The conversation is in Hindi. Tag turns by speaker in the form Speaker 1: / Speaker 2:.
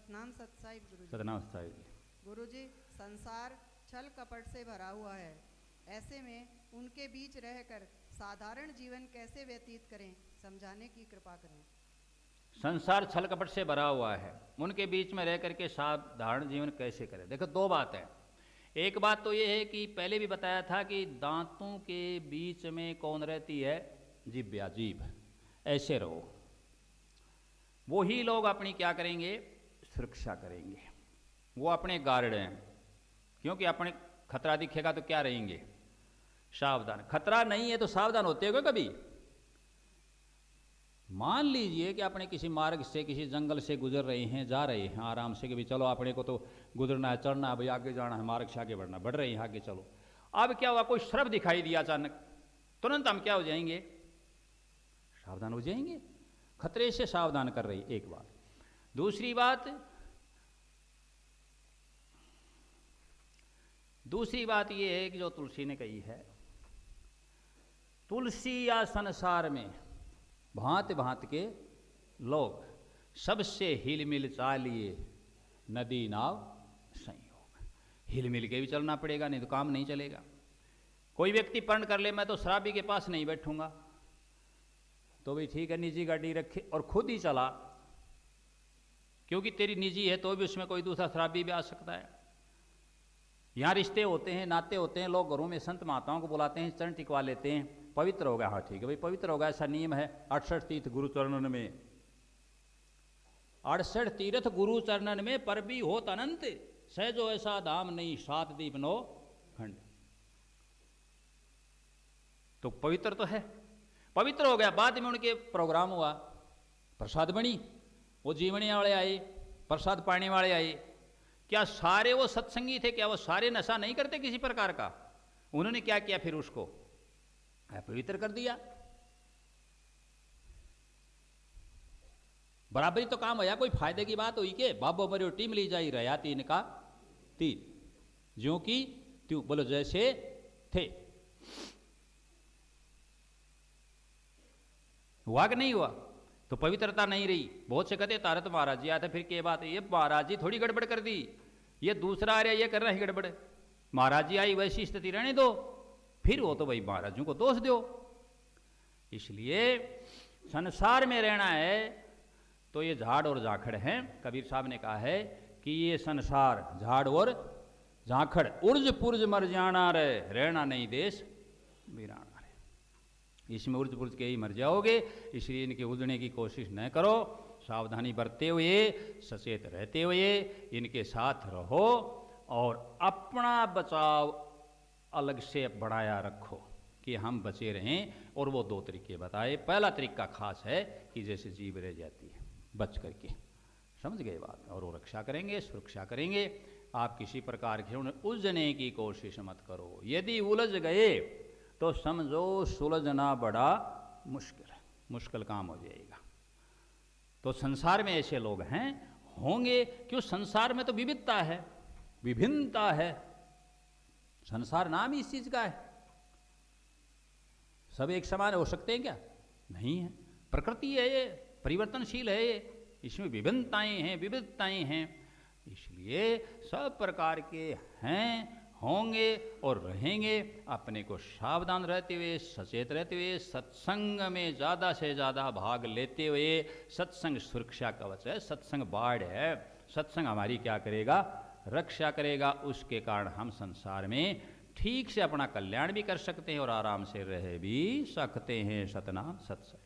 Speaker 1: सतनाम सतसाहिब गुरुजी।
Speaker 2: सतनाम साहिब जी।
Speaker 1: गुरुजी, संसार छल कपट से भरा हुआ है, ऐसे में उनके बीच रहकर साधारण जीवन कैसे व्यतीत करें, समझाने की कृपा करें।
Speaker 2: संसार छल कपट से भरा हुआ है, उनके बीच में रह करके साधारण जीवन कैसे करें। देखो दो बात है। एक बात तो ये है कि पहले भी बताया था कि दांतों के बीच में कौन रहती है, जिब्या, जीभ। ऐसे रहो, वही लोग अपनी क्या करेंगे, सुरक्षा करेंगे। वो अपने गार्ड हैं, क्योंकि अपने खतरा दिखेगा तो क्या रहेंगे, सावधान। खतरा नहीं है तो सावधान होते हो कभी। मान लीजिए कि अपने किसी मार्ग से, किसी जंगल से गुजर रहे हैं, जा रहे हैं आराम से कि भाई चलो अपने को तो गुजरना है, चढ़ना है, भाई आगे जाना है, मार्ग से आगे बढ़ना, बढ़ रहे हैं आगे चलो। अब क्या हुआ, कोई श्रव दिखाई दिया अचानक, तुरंत हम क्या हो जाएंगे, सावधान हो जाएंगे। खतरे से सावधान कर रही, एक बात। दूसरी बात यह है कि जो तुलसी ने कही है, तुलसी या संसार में भांत भांत के लोग, सबसे हिल मिल चालिए नदी नाव संयोग। हिल मिल के भी चलना पड़ेगा, नहीं तो काम नहीं चलेगा। कोई व्यक्ति प्रण कर ले मैं तो शराबी के पास नहीं बैठूंगा, तो भी ठीक है, निजी गाड़ी रखे और खुद ही चला, क्योंकि तेरी निजी है तो भी उसमें कोई दूसरा शराबी भी आ सकता है। यहाँ रिश्ते होते हैं, नाते होते हैं, लोग घरों में संत माताओं को बुलाते हैं, चरण टिकवा लेते हैं, पवित्र हो गया, हाँ ठीक है भाई पवित्र हो गया, ऐसा नियम है 68 तीर्थ गुरु चरणन में। 68 तीर्थ गुरु चरणन में पर भी होत अनंत, सहजो ऐसा धाम नहीं, 7 दीप 9 खंड। तो पवित्र तो है, पवित्र हो गया। बाद में उनके प्रोग्राम हुआ, प्रसाद बनी, वो जीवनी वाले आए, प्रसाद पाने वाले आए। क्या सारे वो सत्संगी थे, क्या वो सारे नशा नहीं करते किसी प्रकार का? उन्होंने क्या किया, फिर उसको पवित्र कर दिया। बराबरी तो काम होया, कोई फायदे की बात हुई के बाबो मरियो टीम ली जाई रहा तीन का तीन, ज्यों की त्यों, बोलो जैसे थे। हुआ कि नहीं हुआ? तो पवित्रता नहीं रही। बहुत से कहते तारत महाराज जी आया था, फिर क्या बात है, ये महाराज जी थोड़ी गड़बड़ कर दी, ये दूसरा आ रहा है, ये कर रहा है गड़बड़। महाराज जी आई वैसी स्थिति रहने दो, फिर वो तो भाई महाराजों को दोष दो। इसलिए संसार में रहना है तो ये झाड़ और झाखड़ हैं। कबीर साहब ने कहा है कि ये संसार झाड़ और झाखड़, उर्ज पुर्ज मर जाना रे, रहना नहीं देश वीराना रे। इसमें उर्ज पुर्ज के ही मर जाओगे, इसलिए इनके उजड़ने की कोशिश न करो। सावधानी बरतते हुए, सचेत रहते हुए इनके साथ रहो और अपना बचाव अलग से बढ़ाया रखो कि हम बचे रहें। और वो 2 तरीके बताए। पहला तरीका खास है कि जैसे जीव रह जाती है बच करके, समझ गए बात, और वो रक्षा करेंगे, सुरक्षा करेंगे। आप किसी प्रकार के उन्हें उलझने की कोशिश मत करो। यदि उलझ गए तो समझो सुलझना बड़ा मुश्किल काम हो जाएगा। तो संसार में ऐसे लोग हैं, होंगे, क्यों? संसार में तो विविधता है, विभिन्नता है। संसार नाम ही इस चीज का है। सब एक समान हो सकते हैं क्या? नहीं है। प्रकृति है ये, परिवर्तनशील है ये, इसमें विविधताएं हैं। इसलिए सब प्रकार के हैं, होंगे और रहेंगे। अपने को सावधान रहते हुए, सचेत रहते हुए, सत्संग में ज़्यादा से ज़्यादा भाग लेते हुए। सत्संग सुरक्षा कवच है, सत्संग बाढ़ है। सत्संग हमारी क्या करेगा? रक्षा करेगा। उसके कारण हम संसार में ठीक से अपना कल्याण भी कर सकते हैं और आराम से रह भी सकते हैं। सतनाम सत्संग।